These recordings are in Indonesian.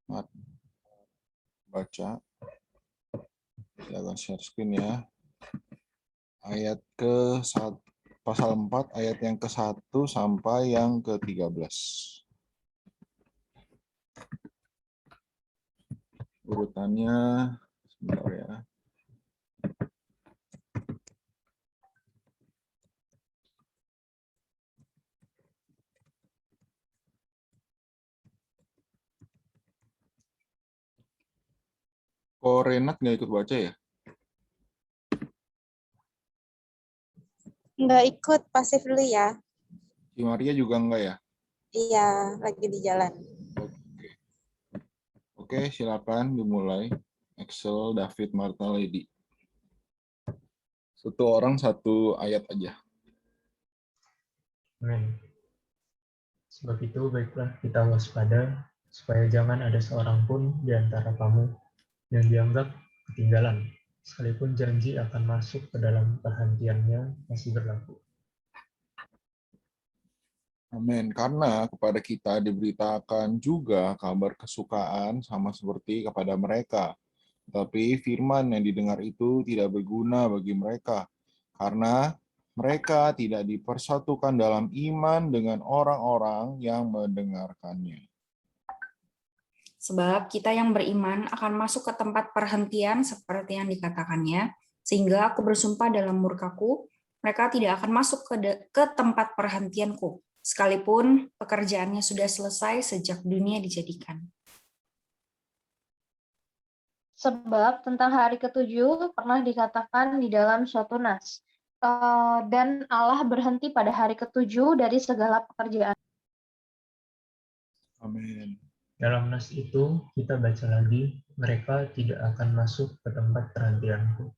Mat, baca. Silakan share screen ya. Ayat pasal 4 ayat yang ke-1 sampai yang ke-13. Urutannya sebentar ya. Kok Renat nggak ikut baca ya? Nggak ikut, pasif dulu ya. Si Maria juga enggak ya? Iya, lagi di jalan. Oke, silakan dimulai. Excel, David, Marta, Lady. Satu orang satu ayat aja. Amin. Sebab itu baiklah kita waspada, supaya jangan ada seorang pun di antara kamu yang dianggap ketinggalan, sekalipun janji akan masuk ke dalam perhentiannya masih berlaku. Amin. Karena kepada kita diberitakan juga kabar kesukaan sama seperti kepada mereka. Tapi firman yang didengar itu tidak berguna bagi mereka, karena mereka tidak dipersatukan dalam iman dengan orang-orang yang mendengarkannya. Sebab kita yang beriman akan masuk ke tempat perhentian seperti yang dikatakannya, sehingga aku bersumpah dalam murkaku, mereka tidak akan masuk ke tempat perhentianku, sekalipun pekerjaannya sudah selesai sejak dunia dijadikan. Sebab tentang hari ketujuh pernah dikatakan di dalam suatu nas, dan Allah berhenti pada hari ketujuh dari segala pekerjaan. Amin. Dalam nas itu kita baca lagi, mereka tidak akan masuk ke tempat perhentianku.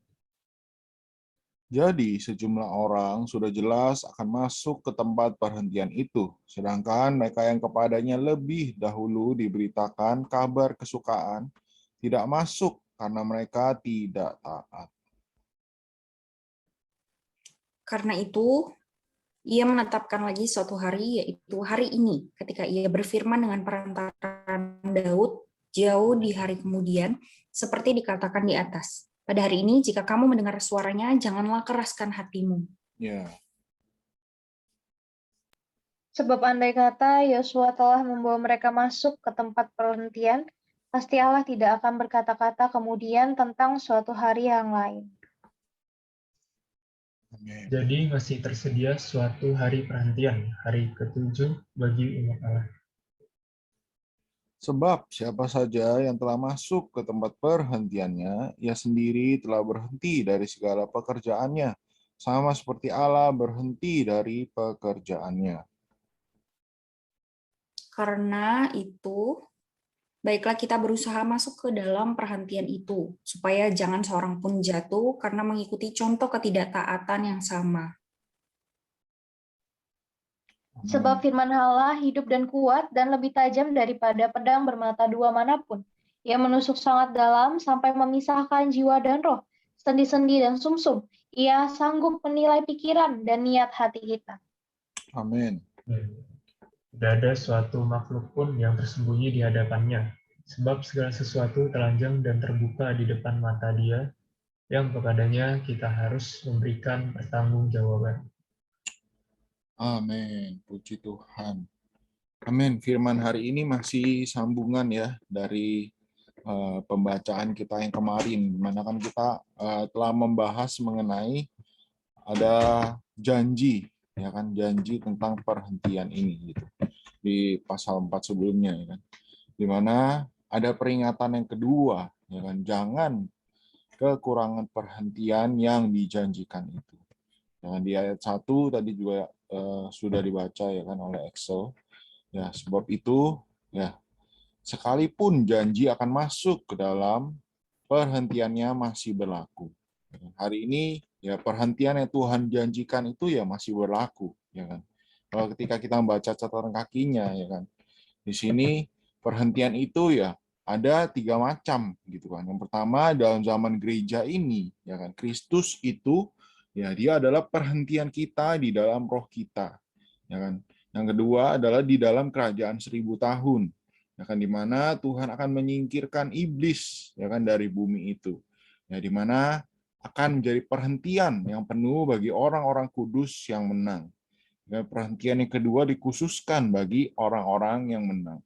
Jadi sejumlah orang sudah jelas akan masuk ke tempat perhentian itu, sedangkan mereka yang kepadanya lebih dahulu diberitakan kabar kesukaan tidak masuk karena mereka tidak taat. Karena itu, ia menetapkan lagi suatu hari, yaitu hari ini, ketika ia berfirman dengan perantaran Daud jauh di hari kemudian, seperti dikatakan di atas. Pada hari ini, jika kamu mendengar suaranya, janganlah keraskan hatimu. Ya. Sebab andai kata Yosua telah membawa mereka masuk ke tempat perhentian, pasti Allah tidak akan berkata-kata kemudian tentang suatu hari yang lain. Amin. Jadi masih tersedia suatu hari perhentian, hari ketujuh bagi umat Allah. Sebab siapa saja yang telah masuk ke tempat perhentiannya, ia sendiri telah berhenti dari segala pekerjaannya, sama seperti Allah berhenti dari pekerjaannya. Karena itu, baiklah kita berusaha masuk ke dalam perhentian itu, supaya jangan seorang pun jatuh karena mengikuti contoh ketidaktaatan yang sama. Sebab firman Allah hidup dan kuat dan lebih tajam daripada pedang bermata dua manapun. Ia menusuk sangat dalam sampai memisahkan jiwa dan roh, sendi-sendi dan sumsum. Ia sanggup menilai pikiran dan niat hati kita. Amin. Tidak ada suatu makhluk pun yang tersembunyi di hadapannya, sebab segala sesuatu telanjang dan terbuka di depan mata Dia, yang kepadanya kita harus memberikan pertanggungjawaban. Amin. Puji Tuhan. Amin. Firman hari ini masih sambungan ya dari pembacaan kita yang kemarin, di mana kan kita telah membahas mengenai ada janji, ya kan, janji tentang perhentian ini gitu di pasal 4 sebelumnya, ya kan, di mana ada peringatan yang kedua, ya kan, jangan kekurangan perhentian yang dijanjikan itu. Nah, di ayat 1 tadi juga sudah dibaca ya kan oleh Excel. Ya, sebab itu ya sekalipun janji akan masuk ke dalam perhentiannya masih berlaku. Hari ini ya perhentian yang Tuhan janjikan itu ya masih berlaku, ya kan. Kalau ketika kita membaca catatan kakinya, ya kan, di sini perhentian itu ya ada 3 macam gitu kan. Yang pertama dalam zaman gereja ini, ya kan, Kristus itu ya dia adalah perhentian kita di dalam roh kita, ya kan. Yang kedua adalah di dalam kerajaan 1000 tahun. ya kan, di mana Tuhan akan menyingkirkan iblis, ya kan, dari bumi itu, ya, di mana akan menjadi perhentian yang penuh bagi orang-orang kudus yang menang. Ya, perhentian yang kedua dikhususkan bagi orang-orang yang menang.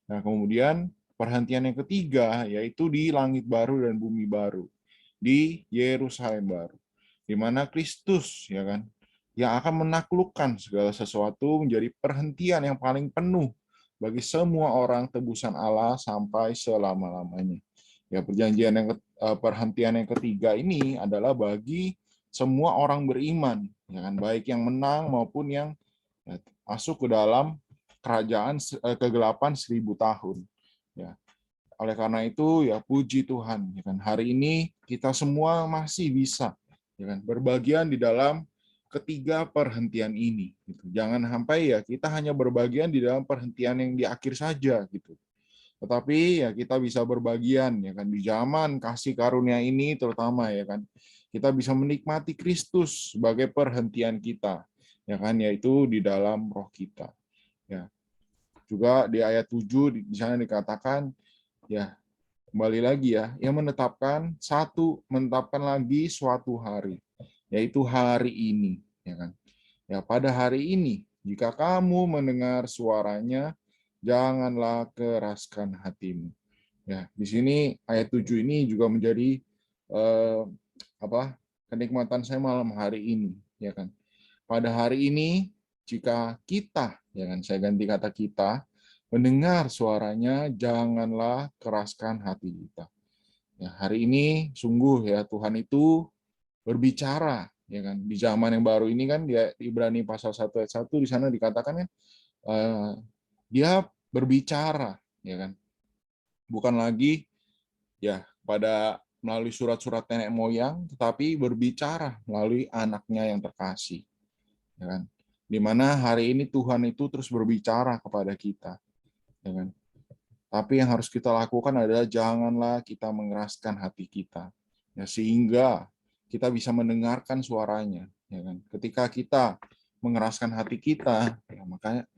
Nah, kemudian perhentian yang ketiga yaitu di langit baru dan bumi baru, di Yerusalem baru, di mana Kristus, ya kan, yang akan menaklukkan segala sesuatu menjadi perhentian yang paling penuh bagi semua orang tebusan Allah sampai selama-lamanya. Ya, perhentian yang ketiga ini adalah bagi semua orang beriman, ya kan, baik yang menang maupun yang, ya, masuk ke dalam kerajaan kegelapan 1000 tahun. Ya. Oleh karena itu, ya, puji Tuhan, ya kan, hari ini kita semua masih bisa, ya kan, berbagian di dalam ketiga perhentian ini. Gitu. Jangan sampai ya kita hanya berbagian di dalam perhentian yang di akhir saja, gitu. Tetapi ya kita bisa berbagian, ya kan, di zaman kasih karunia ini terutama, ya kan, kita bisa menikmati Kristus sebagai perhentian kita, ya kan, yaitu di dalam roh kita. Ya. Juga di ayat 7 di sana dikatakan, ya, kembali lagi ya, ia menetapkan lagi suatu hari, yaitu hari ini, ya kan. Ya, pada hari ini jika kamu mendengar suaranya, janganlah keraskan hatimu. Ya, di sini ayat 7 ini juga menjadi kenikmatan saya malam hari ini, ya kan. Pada hari ini jika kita, ya kan, saya ganti kata kita, mendengar suaranya, janganlah keraskan hati kita. Ya, hari ini sungguh ya Tuhan itu berbicara, ya kan. Di zaman yang baru ini kan, dia di Ibrani pasal 1 ayat 1 di sana dikatakan kan, dia berbicara, ya kan. Bukan lagi ya pada melalui surat-surat nenek moyang, tetapi berbicara melalui anaknya yang terkasih, ya kan. Di mana hari ini Tuhan itu terus berbicara kepada kita, ya kan. Tapi yang harus kita lakukan adalah janganlah kita mengeraskan hati kita, ya, sehingga kita bisa mendengarkan suaranya, ya kan. Ketika kita mengeraskan hati kita, ya, makanya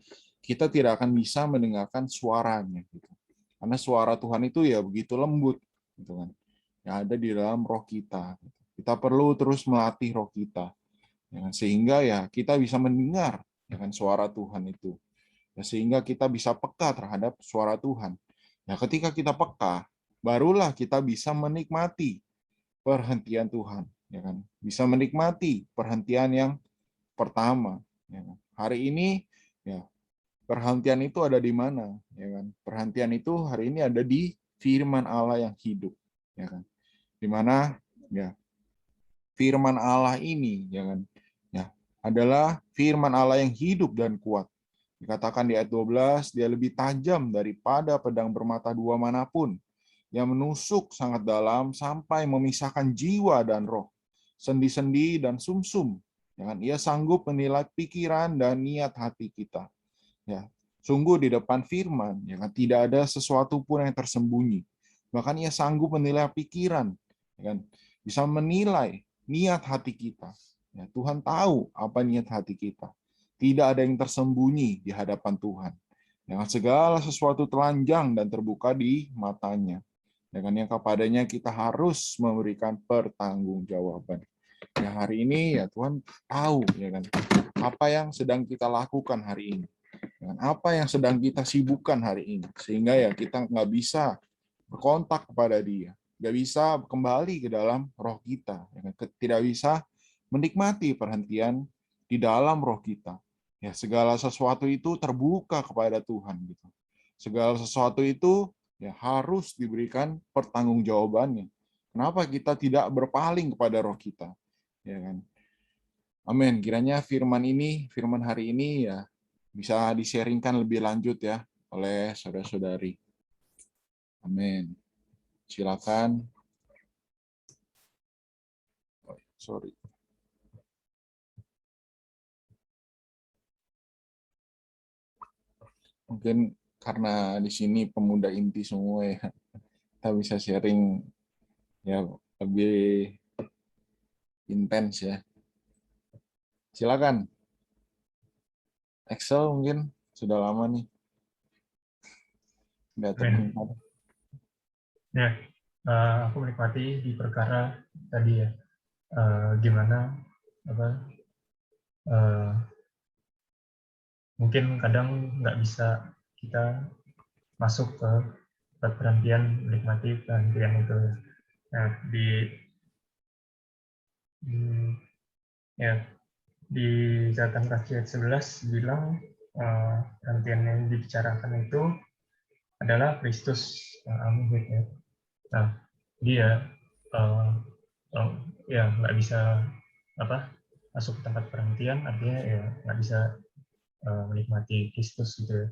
kita tidak akan bisa mendengarkan suaranya, gitu. Karena suara Tuhan itu ya begitu lembut, gitu kan, yang ada di dalam roh kita. Kita perlu terus melatih roh kita, ya kan, sehingga ya kita bisa mendengar, ya kan, suara Tuhan itu. Ya, sehingga kita bisa peka terhadap suara Tuhan. Ya, ketika kita peka, barulah kita bisa menikmati perhentian Tuhan, ya kan. Bisa menikmati perhentian yang pertama, ya kan. Hari ini ya perhentian itu ada di mana, ya kan. Perhentian itu hari ini ada di firman Allah yang hidup, ya kan. Di mana ya firman Allah ini, ya kan, ya, adalah firman Allah yang hidup dan kuat. Dikatakan di ayat 12, dia lebih tajam daripada pedang bermata dua manapun, yang menusuk sangat dalam sampai memisahkan jiwa dan roh, sendi-sendi dan sumsum. Ya kan? Ia sanggup menilai pikiran dan niat hati kita. Ya, sungguh di depan firman, ya kan, tidak ada sesuatu pun yang tersembunyi. Bahkan ia sanggup menilai pikiran, ya kan, bisa menilai niat hati kita. Ya, Tuhan tahu apa niat hati kita. Tidak ada yang tersembunyi di hadapan Tuhan. Dengan segala sesuatu telanjang dan terbuka di matanya. Dengan yang kepadanya kita harus memberikan pertanggungjawaban. Ya, hari ini ya Tuhan tahu, ya kan, apa yang sedang kita lakukan hari ini. Dengan apa yang sedang kita sibukkan hari ini. Sehingga ya kita nggak bisa berkontak kepada dia. Nggak bisa kembali ke dalam roh kita. Ya, tidak bisa menikmati perhentian di dalam roh kita. Ya, segala sesuatu itu terbuka kepada Tuhan, gitu. Segala sesuatu itu ya harus diberikan pertanggungjawabannya. Kenapa kita tidak berpaling kepada roh kita? Ya kan? Amin. Kiranya firman hari ini ya bisa di-sharingkan lebih lanjut ya oleh saudara-saudari. Amin. Silakan. Oh, sorry. Mungkin karena di sini pemuda inti semua ya, kita bisa sharing ya lebih intens ya. Silakan. Excel mungkin sudah lama nih. Nggak Amin. terdengar. Ya, aku menikmati di perkara tadi ya, gimana apa mungkin kadang nggak bisa kita masuk ke tempat perhentian, menikmati perhentian itu. Nah, ya di catatan kaki ayat 11 bilang perhentian yang dibicarakan itu adalah Kristus yang amin ya. Nah, dia ya nggak bisa masuk ke tempat perhentian, artinya ya nggak bisa menikmati Kristus gitu ya.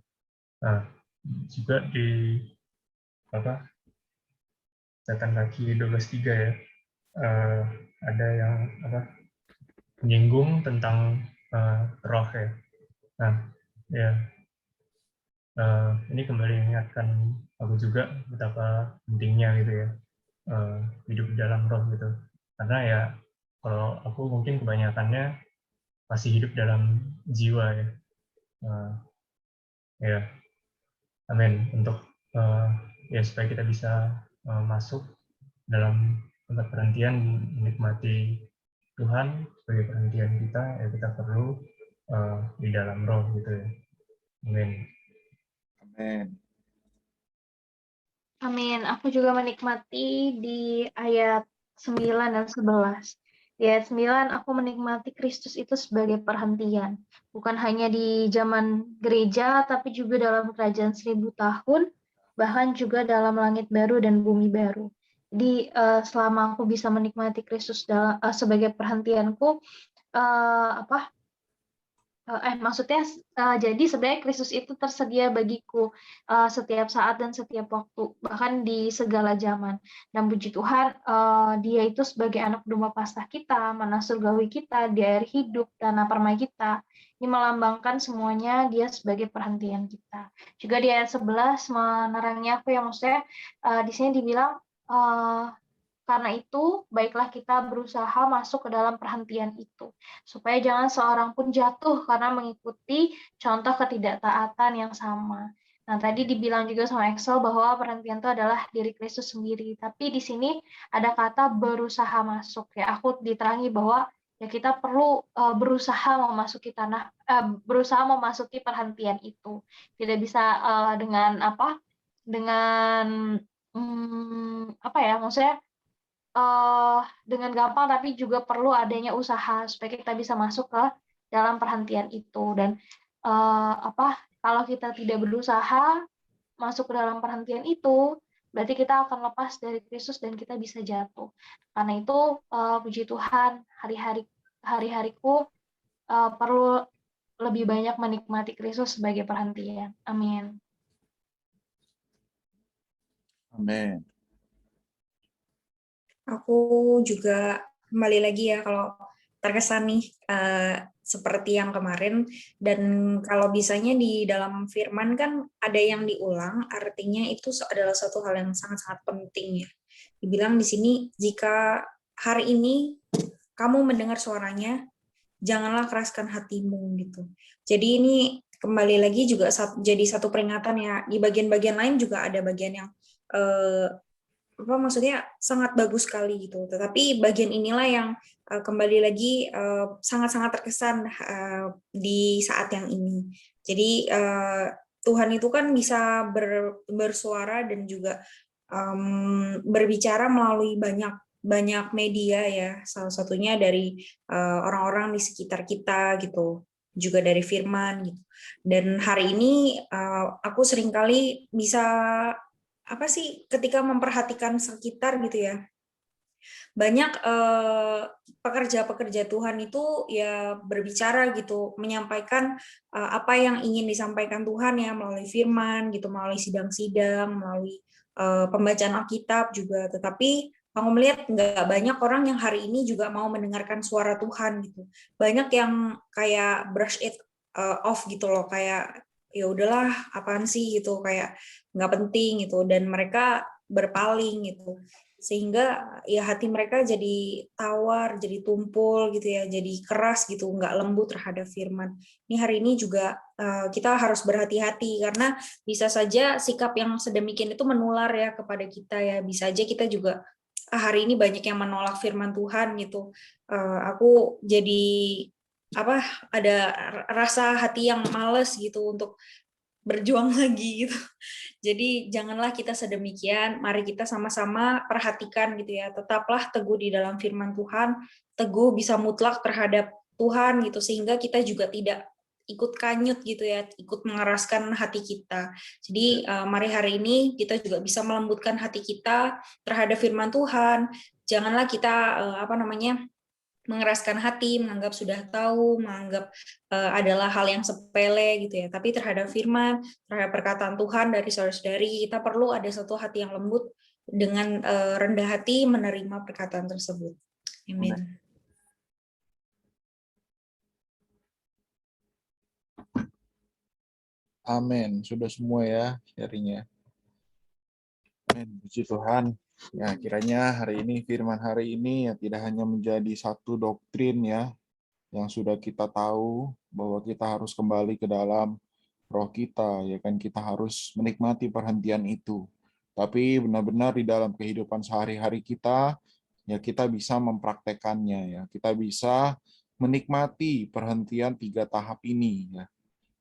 Nah, juga di catatan kaki 12.3 ya, ada yang menyinggung tentang roh ya. Nah, ya ini kembali mengingatkan aku juga betapa pentingnya gitu ya, hidup di dalam roh gitu. Karena ya kalau aku mungkin kebanyakannya masih hidup dalam jiwa ya. Ya, amin. Untuk ya supaya kita bisa masuk dalam tempat perhentian, menikmati Tuhan sebagai perhentian kita, ya kita perlu di dalam roh gitu ya. Amin. Amin. Amin. Aku juga menikmati di ayat 9 dan 11. Di ayat 9, aku menikmati Kristus itu sebagai perhentian. Bukan hanya di zaman gereja, tapi juga dalam kerajaan 1000 tahun, bahkan juga dalam langit baru dan bumi baru. Jadi selama aku bisa menikmati Kristus sebagai perhentianku, maksudnya jadi sebenarnya Kristus itu tersedia bagiku setiap saat dan setiap waktu, bahkan di segala zaman. Dan puji Tuhan, Dia itu sebagai anak domba Paskah kita, mana surgawi kita, di air hidup, tanah permai kita. Ini melambangkan semuanya Dia sebagai perhentian kita. Juga di ayat 11 menerangi aku yang maksudnya di sini dibilang karena itu, baiklah kita berusaha masuk ke dalam perhentian itu, supaya jangan seorang pun jatuh karena mengikuti contoh ketidaktaatan yang sama. Nah, tadi dibilang juga sama Excel bahwa perhentian itu adalah diri Kristus sendiri. Tapi di sini ada kata berusaha masuk. Ya, aku diterangi bahwa ya kita perlu berusaha berusaha memasuki perhentian itu. Tidak bisa dengan maksudnya dengan gampang, tapi juga perlu adanya usaha supaya kita bisa masuk ke dalam perhentian itu. Dan kalau kita tidak berusaha masuk ke dalam perhentian itu, berarti kita akan lepas dari Kristus dan kita bisa jatuh. Karena itu puji Tuhan, hari-hariku perlu lebih banyak menikmati Kristus sebagai perhentian. Amin. Amin. Aku juga kembali lagi ya kalau terkesan nih seperti yang kemarin, dan kalau bisanya di dalam firman kan ada yang diulang, artinya itu adalah suatu hal yang sangat-sangat penting ya. Dibilang di sini, jika hari ini kamu mendengar suaranya, janganlah keraskan hatimu gitu. Jadi ini kembali lagi juga jadi satu peringatan ya. Di bagian-bagian lain juga ada bagian yang maksudnya sangat bagus sekali gitu. Tetapi bagian inilah yang kembali lagi sangat-sangat terkesan di saat yang ini. Jadi Tuhan itu kan bisa bersuara dan juga berbicara melalui banyak media ya. Salah satunya dari orang-orang di sekitar kita gitu, juga dari firman gitu. Dan hari ini aku seringkali bisa ketika memperhatikan sekitar gitu ya, banyak pekerja-pekerja Tuhan itu ya berbicara gitu, menyampaikan apa yang ingin disampaikan Tuhan ya melalui firman gitu, melalui sidang-sidang, melalui pembacaan Alkitab juga. Tetapi aku melihat nggak banyak orang yang hari ini juga mau mendengarkan suara Tuhan gitu. Banyak yang kayak brush it off gitu loh, kayak ya udahlah apaan sih gitu, kayak nggak penting gitu. Dan mereka berpaling gitu. Sehingga ya hati mereka jadi tawar, jadi tumpul gitu ya, jadi keras gitu, nggak lembut terhadap firman. Ini hari ini juga kita harus berhati-hati karena bisa saja sikap yang sedemikian itu menular ya kepada kita ya. Bisa aja kita juga hari ini banyak yang menolak firman Tuhan gitu. Aku jadi ada rasa hati yang males gitu untuk berjuang lagi gitu. Jadi janganlah kita sedemikian, mari kita sama-sama perhatikan gitu ya. Tetaplah teguh di dalam firman Tuhan, teguh bisa mutlak terhadap Tuhan gitu, sehingga kita juga tidak ikut kanyut gitu ya, ikut mengeraskan hati kita. Jadi mari hari ini kita juga bisa melembutkan hati kita terhadap firman Tuhan. Janganlah kita mengeraskan hati, menganggap sudah tahu, menganggap adalah hal yang sepele gitu ya. Tapi terhadap firman, terhadap perkataan Tuhan dari saudara-saudari, kita perlu ada satu hati yang lembut dengan rendah hati menerima perkataan tersebut. Amin. Amin. Sudah semua ya sharingnya. Amin. Puji Tuhan. Ya, kiranya hari ini, firman hari ini ya tidak hanya menjadi satu doktrin ya, yang sudah kita tahu bahwa kita harus kembali ke dalam roh kita, ya kan, kita harus menikmati perhentian itu. Tapi benar-benar di dalam kehidupan sehari-hari kita, ya kita bisa mempraktekannya ya. Kita bisa menikmati perhentian 3 tahap ini ya.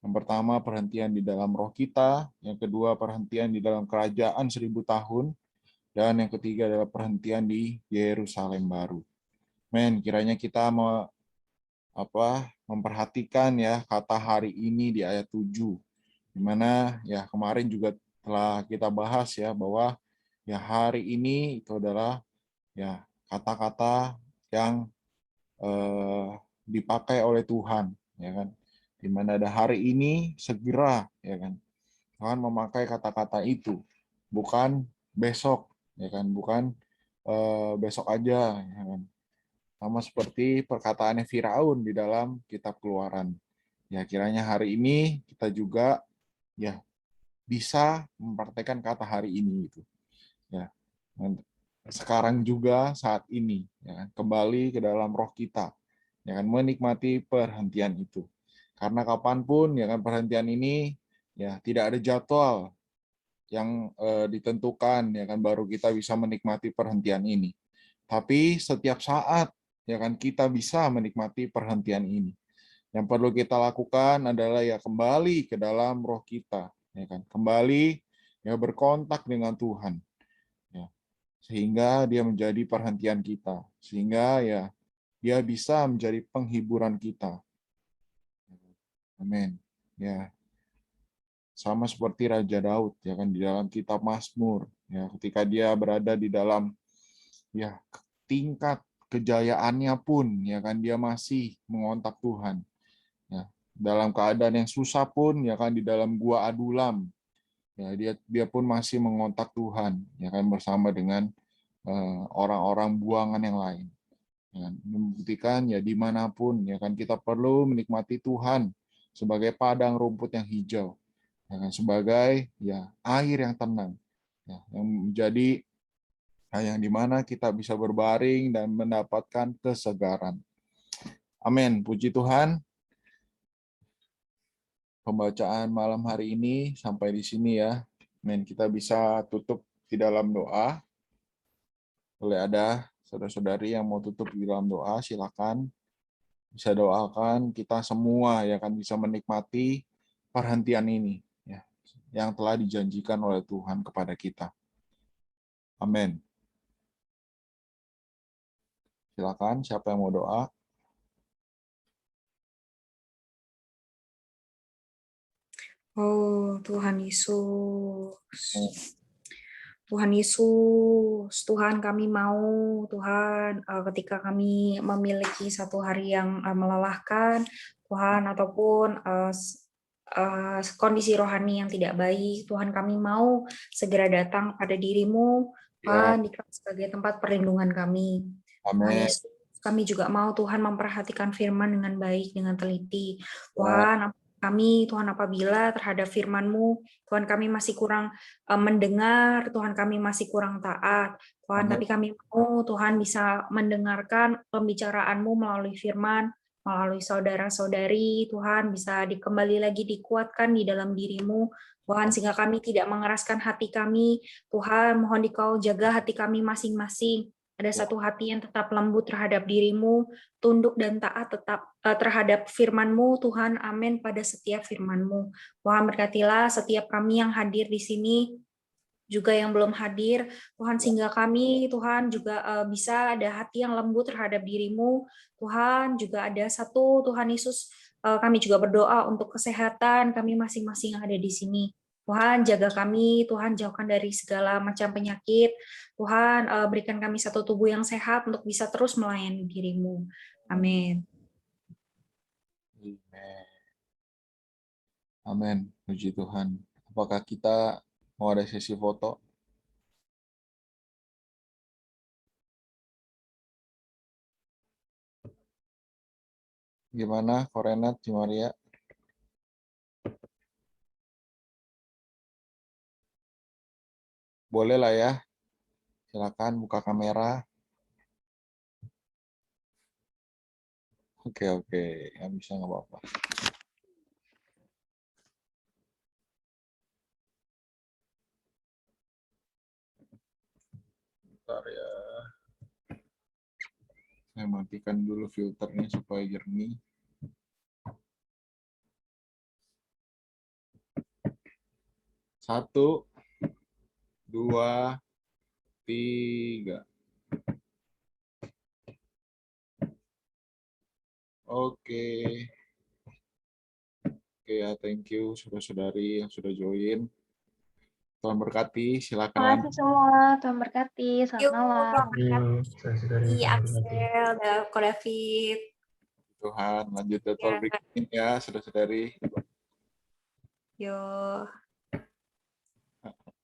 Yang pertama perhentian di dalam roh kita, yang kedua perhentian di dalam kerajaan 1000 tahun, dan yang ketiga adalah perhentian di Yerusalem baru. Kiranya kita memperhatikan ya kata hari ini di ayat 7, di mana ya kemarin juga telah kita bahas ya bahwa ya hari ini itu adalah ya kata-kata yang dipakai oleh Tuhan, ya kan, di mana ada hari ini segera, ya kan, Tuhan memakai kata-kata itu, bukan besok, ya kan, bukan besok aja, ya kan. Sama seperti perkataannya Firaun di dalam kitab Keluaran. Ya, kiranya hari ini kita juga ya bisa mempraktekkan kata hari ini itu. Ya. Sekarang juga saat ini ya kan, kembali ke dalam roh kita. Ya kan, menikmati perhentian itu. Karena kapanpun ya kan perhentian ini ya tidak ada jadwal yang ditentukan ya kan baru kita bisa menikmati perhentian ini. Tapi setiap saat ya kan kita bisa menikmati perhentian ini. Yang perlu kita lakukan adalah ya kembali ke dalam roh kita, ya kan, kembali ya berkontak dengan Tuhan, ya, sehingga dia menjadi perhentian kita, sehingga ya dia bisa menjadi penghiburan kita. Amin. Ya, sama seperti Raja Daud ya kan di dalam kitab Mazmur, ya ketika dia berada di dalam ya tingkat kejayaannya pun ya kan dia masih mengontak Tuhan. Ya, dalam keadaan yang susah pun ya kan di dalam gua Adulam ya dia pun masih mengontak Tuhan ya kan bersama dengan orang-orang buangan yang lain. Ya, membuktikan ya dimanapun ya kan kita perlu menikmati Tuhan sebagai padang rumput yang hijau, ya kan, sebagai ya air yang tenang, ya, yang menjadi yang dimana kita bisa berbaring dan mendapatkan kesegaran. Amin. Puji Tuhan. Pembacaan malam hari ini sampai di sini ya. Amin. Kita bisa tutup di dalam doa. Boleh ada saudara-saudari yang mau tutup di dalam doa, silakan. Bisa doakan kita semua ya kan bisa menikmati perhentian ini ya yang telah dijanjikan oleh Tuhan kepada kita. Amin. Silakan siapa yang mau doa? Oh, Tuhan Yesus. Tuhan Yesus, Tuhan kami mau, Tuhan ketika kami memiliki satu hari yang melelahkan, Tuhan, ataupun kondisi rohani yang tidak baik, Tuhan kami mau segera datang pada diri-Mu, Tuhan, sebagai tempat perlindungan kami. Tuhan Yesus, kami juga mau Tuhan memperhatikan firman dengan baik, dengan teliti. Tuhan, kami, Tuhan, apabila terhadap firman-Mu, Tuhan, kami masih kurang mendengar, Tuhan, kami masih kurang taat, Tuhan, Amin. tapi kami mau, Tuhan, bisa mendengarkan pembicaraan-Mu melalui firman, melalui saudara-saudari, Tuhan, bisa kembali lagi dikuatkan di dalam diri-Mu, Tuhan, sehingga kami tidak mengeraskan hati kami, Tuhan, mohon Dikau jaga hati kami masing-masing, ada satu hati yang tetap lembut terhadap diri-Mu, tunduk dan taat tetap terhadap firman-Mu, Tuhan, amin, pada setiap firman-Mu. Tuhan, berkatilah setiap kami yang hadir di sini, juga yang belum hadir, Tuhan, sehingga kami, Tuhan, juga bisa ada hati yang lembut terhadap diri-Mu, Tuhan, juga ada satu, Tuhan Yesus, kami juga berdoa untuk kesehatan kami masing-masing yang ada di sini. Tuhan, jaga kami, Tuhan, jauhkan dari segala macam penyakit, Tuhan, berikan kami satu tubuh yang sehat untuk bisa terus melayani diri-Mu. Amin. Amin. Puji Tuhan. Apakah kita mau ada sesi foto? Gimana, Korenat, Cimaria? Boleh lah ya. Silakan buka kamera. Oke, yang bisa nggak apa-apa. Bentar ya. Saya matikan dulu filternya supaya jernih. Satu, dua, tiga. Oke. Oke ya, thank you saudara-saudari yang sudah join. Tuhan berkati, silakan Terima kasih semua. Tuhan berkati. Selamat malam. Yuk, saudara-saudari, Iya, Tuhan berkati. Axel, Ko David. Tuhan lanjut jadwal Ya. berikutnya ya saudara-saudari. Yo.